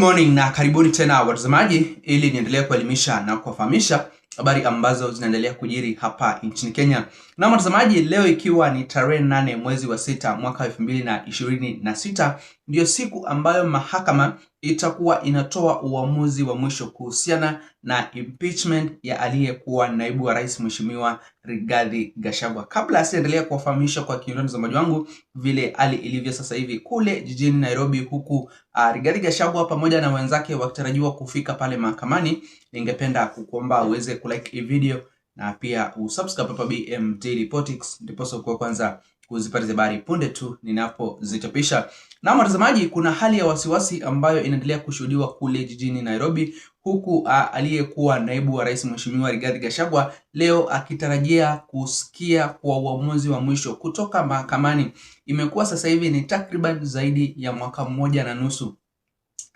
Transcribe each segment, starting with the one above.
morning na karibuni tena watazamaji, ili niendelee kuelimisha na kuwafahamisha habari ambazo zinaendelea kujiri hapa nchini Kenya. Na watazamaji, leo ikiwa ni tarehe 8 mwezi wa 6 mwaka 2026, ndio siku ambayo mahakama itakuwa inatoa uamuzi wa mwisho kuhusiana na impeachment ya aliyekuwa naibu wa rais Mheshimiwa Rigathi Gachagua. Kabla siendelea kuwafahamisha kwa kiundani watazamaji wangu vile hali ilivyo sasa hivi kule jijini Nairobi, huku Rigathi Gachagua pamoja na wenzake wakitarajiwa kufika pale mahakamani, ningependa kukuomba uweze kulike hii video na pia usubscribe hapa BM Daily Politics, ndipo kwa kwanza kuzipata habari punde tu ninapozitapisha. Na watazamaji, kuna hali ya wasiwasi ambayo inaendelea kushuhudiwa kule jijini Nairobi, huku aliyekuwa naibu wa rais Mheshimiwa Rigathi Gachagua leo akitarajia kusikia kwa uamuzi wa mwisho kutoka mahakamani. Imekuwa sasa hivi ni takriban zaidi ya mwaka 1.5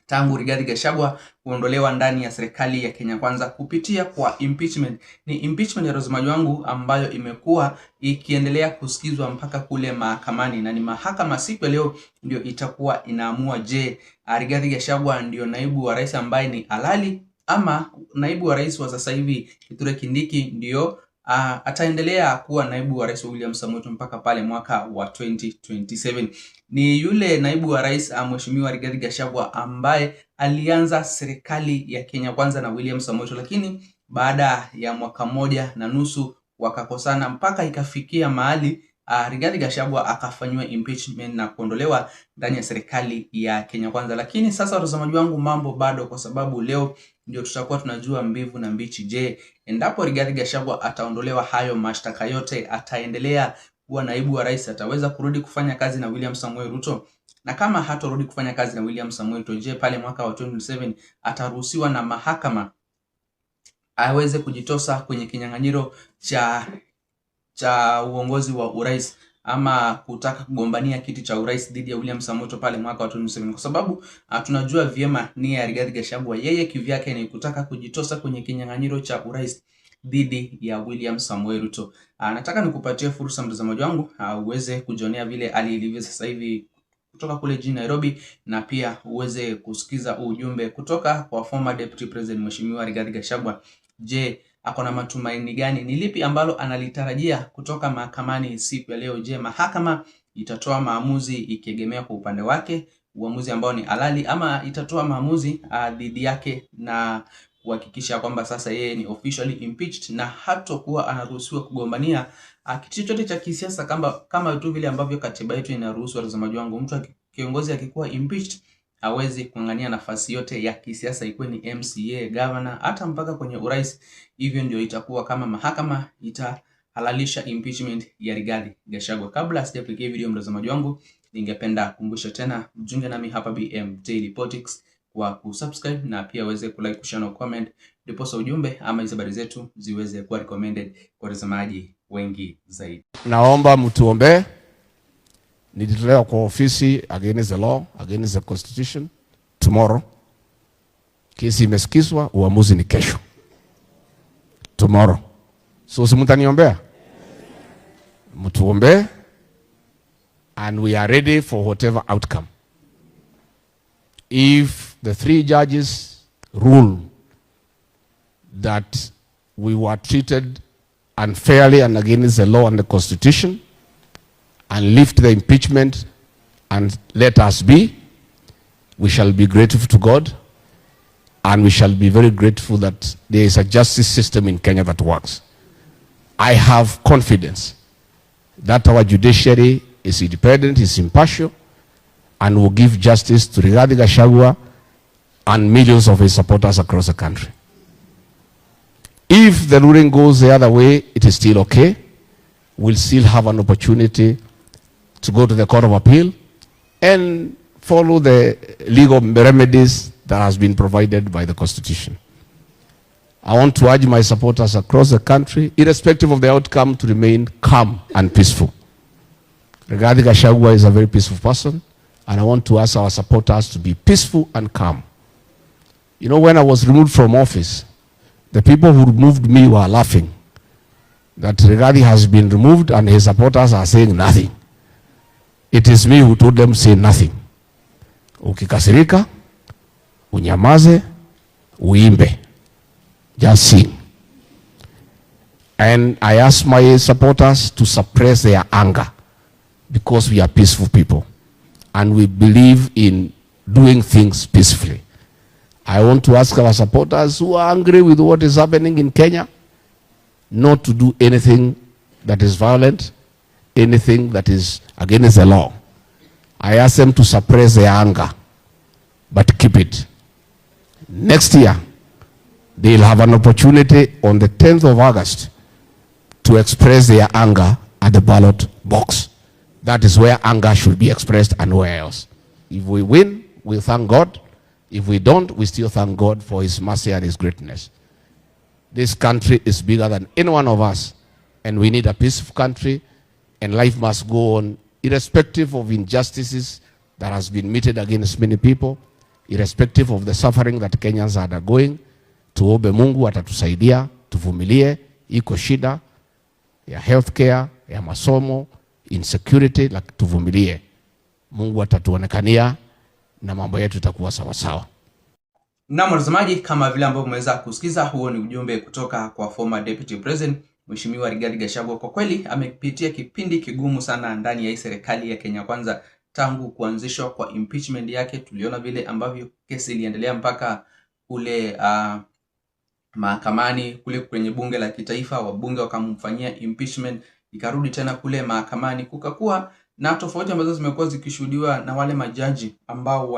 tangu Rigathi Gachagua kuondolewa ndani ya serikali ya Kenya Kwanza kupitia kwa impeachment. Ni impeachment ya watazamaji wangu ambayo imekuwa ikiendelea kusikizwa mpaka kule mahakamani, na ni mahakama siku ya leo ndio itakuwa inaamua, je, Rigathi Gachagua ndio naibu wa rais ambaye ni halali, ama naibu wa rais wa sasa hivi Kithure Kindiki ndio ataendelea kuwa naibu wa rais William Samoei Ruto mpaka pale mwaka wa 2027. Ni yule naibu wa rais Mheshimiwa Rigathi Gachagua ambaye alianza serikali ya Kenya Kwanza na William Samoei Ruto, lakini baada ya mwaka 1.5 wakakosana mpaka ikafikia mahali Rigathi Gachagua akafanywa impeachment na kuondolewa ndani ya serikali ya Kenya Kwanza. Lakini sasa watazamaji wangu, mambo bado, kwa sababu leo ndio tutakuwa tunajua mbivu na mbichi. Je, endapo Rigathi Gachagua ataondolewa hayo mashtaka yote, ataendelea kuwa naibu wa rais, ataweza kurudi kufanya kazi na William Samoei Ruto? Na kama hatorudi kufanya kazi na William Samoei Ruto, je, pale mwaka wa 2027 ataruhusiwa na mahakama aweze kujitosa kwenye kinyang'anyiro cha uongozi wa urais, ama kutaka kugombania kiti cha urais dhidi ya William Samoei Ruto pale mwaka wa 2027? Kwa sababu tunajua vyema nia ya Rigathi Gachagua, yeye kivyake ni kutaka kujitosa kwenye kinyang'anyiro cha urais dhidi ya William Samoei Ruto. Nataka nikupatie fursa mtazamaji wangu uweze kujionea vile hali ilivyo sasa hivi kutoka kule jijini Nairobi, na pia uweze kusikiza ujumbe kutoka kwa former deputy president Mheshimiwa Rigathi Gachagua. Je, akona matumaini gani? Ni lipi ambalo analitarajia kutoka mahakamani siku ya leo? Je, mahakama itatoa maamuzi ikiegemea kwa upande wake, uamuzi ambao ni halali, ama itatoa maamuzi dhidi yake na kuhakikisha kwamba sasa yeye ni officially impeached na hatakuwa anaruhusiwa kugombania kiti chochote cha kisiasa kama tu vile ambavyo katiba yetu inaruhusu? Watazamaji wangu, mtu kiongozi akikuwa impeached hawezi kung'ang'ania nafasi yote ya kisiasa, ikuwe ni MCA, governor, hata mpaka kwenye urais. Hivyo ndio itakuwa kama mahakama itahalalisha impeachment ya Rigathi Gachagua. Kabla sijapigia video mtazamaji wangu, ningependa kukumbusha tena mjunge nami hapa BM Daily Politics kwa kusubscribe na pia uweze kulike, kushare na comment, ndipo ujumbe ama hizo habari zetu ziweze kuwa recommended kwa watazamaji wengi zaidi. Naomba mtuombe. Nilitolewa kwa ofisi against the law, against the constitution tomorrow. Kesi imesikizwa, uamuzi ni kesho, tomorrow. So simtaniombea, mtuombe, and we are ready for whatever outcome. If the 3 judges rule that we were treated unfairly and against the law and the constitution, and lift the impeachment and let us be, we shall be grateful to God, and we shall be very grateful that there is a justice system in Kenya that works. I have confidence that our judiciary is independent, is impartial, and will give justice to Rigathi Gachagua and millions of his supporters across the country. If the ruling goes the other way, it is still okay. We'll still have an opportunity to go to the Court of Appeal and follow the legal remedies that has been provided by the Constitution. I want to urge my supporters across the country, irrespective of the outcome, to remain calm and peaceful. Rigathi Gachagua is a very peaceful person, and I want to ask our supporters to be peaceful and calm. You know, when I was removed from office, the people who removed me were laughing that Rigathi has been removed and his supporters are saying nothing. It is me who told them say nothing. Ukikasirika, unyamaze, uimbe, just sing. And I ask my supporters to suppress their anger, because we are peaceful people and we believe in doing things peacefully. I want to ask our supporters who are angry with what is happening in Kenya not to do anything that is violent, anything that is against the law. I ask them to suppress their anger, but keep it. Next year, they'll have an opportunity on the 10th of August to express their anger at the ballot box. That is where anger should be expressed and nowhere else. If we win, we thank God. If we don't, we still thank God for his mercy and his greatness. This country is bigger than any one of us, and we need a peaceful country, and life must go on irrespective of injustices that has been meted against many people, irrespective of the suffering that Kenyans are undergoing. Tuombe Mungu atatusaidia, tuvumilie, iko shida ya healthcare, ya masomo, insecurity, like tuvumilie. Mungu atatuonekania na mambo yetu itakuwa sawa sawa. Na mtazamaji, kama vile ambavyo umeweza kusikiza, huo ni ujumbe kutoka kwa former deputy president Mheshimiwa Rigathi Gachagua. Kwa kweli amepitia kipindi kigumu sana ndani ya hii serikali ya Kenya Kwanza tangu kuanzishwa kwa impeachment yake. Tuliona vile ambavyo kesi iliendelea mpaka kule mahakamani, kule kwenye bunge la kitaifa, wabunge wakamfanyia impeachment, ikarudi tena kule mahakamani. Kukakuwa na tofauti ambazo zimekuwa zikishuhudiwa na wale majaji ambao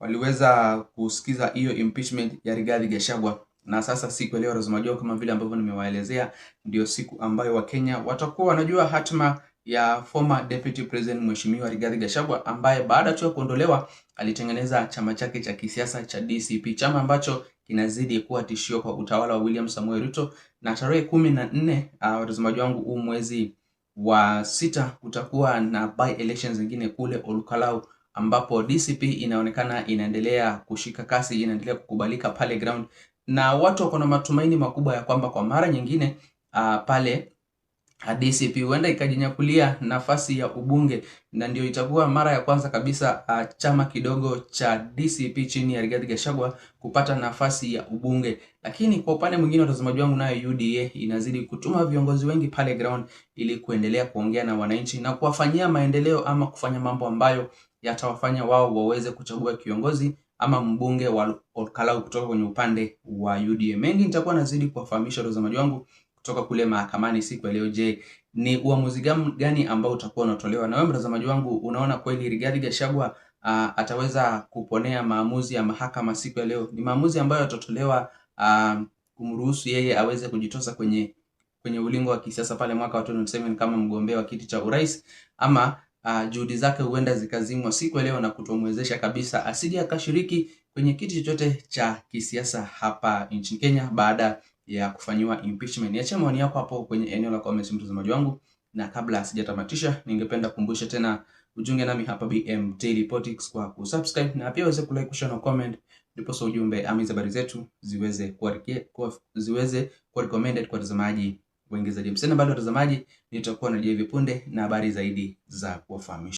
waliweza kusikiza hiyo impeachment ya Rigathi Gachagua. Na sasa siku leo Rozmajua, kama vile ambavyo nimewaelezea, ndio siku ambayo Wakenya watakuwa wanajua hatima ya former deputy president Mheshimiwa Rigathi Gachagua, ambaye baada tu ya kuondolewa alitengeneza chama chake cha kisiasa cha DCP, chama ambacho kinazidi kuwa tishio kwa utawala wa William Samoei Ruto. Na tarehe 14 Rozmajua wangu, huu mwezi wa 6 kutakuwa na by elections zingine kule Olkalau, ambapo DCP inaonekana inaendelea kushika kasi, inaendelea kukubalika pale ground, na watu wako na matumaini makubwa ya kwamba kwa mara nyingine pale DCP huenda ikajinyakulia nafasi ya ubunge, na ndio itakuwa mara ya kwanza kabisa chama kidogo cha DCP chini ya Rigathi Gachagua kupata nafasi ya ubunge. Lakini kwa upande mwingine, watazamaji wangu, nayo UDA inazidi kutuma viongozi wengi pale ground ili kuendelea kuongea na wananchi na kuwafanyia maendeleo, ama kufanya mambo ambayo yatawafanya wao waweze kuchagua kiongozi ama mbunge wa Olkalau kutoka kwenye upande wa UDA. Mengi nitakuwa nazidi kuwafahamisha watazamaji wangu kutoka kule mahakamani siku ya leo. Je, ni uamuzi gani ambao utakuwa unatolewa? Na wewe mtazamaji wangu, unaona kweli Rigathi Gachagua ataweza kuponea maamuzi ya mahakama siku ya leo? Ni maamuzi ambayo yatatolewa kumruhusu yeye aweze kujitosa kwenye ulingo wa kisiasa pale mwaka wa 2027 kama mgombea wa kiti cha urais, ama juhudi zake huenda zikazimwa siku ya leo na kutomwezesha kabisa asije akashiriki kwenye kiti chochote cha kisiasa hapa nchini Kenya baada ya kufanywa impeachment? Niache maoni yako hapo kwenye eneo la comments mtazamaji wangu, na kabla sijatamatisha, ningependa kukumbusha tena ujunge nami hapa BM Daily Politics kwa kusubscribe, na pia uweze kulike, kushare na comment, ndipo ujumbe ama habari zetu ziweze kuwa recommended kwa watazamaji wengi zaidi. Msena bado watazamaji, nitakuwa na hivi punde na habari zaidi za kuwafahamisha.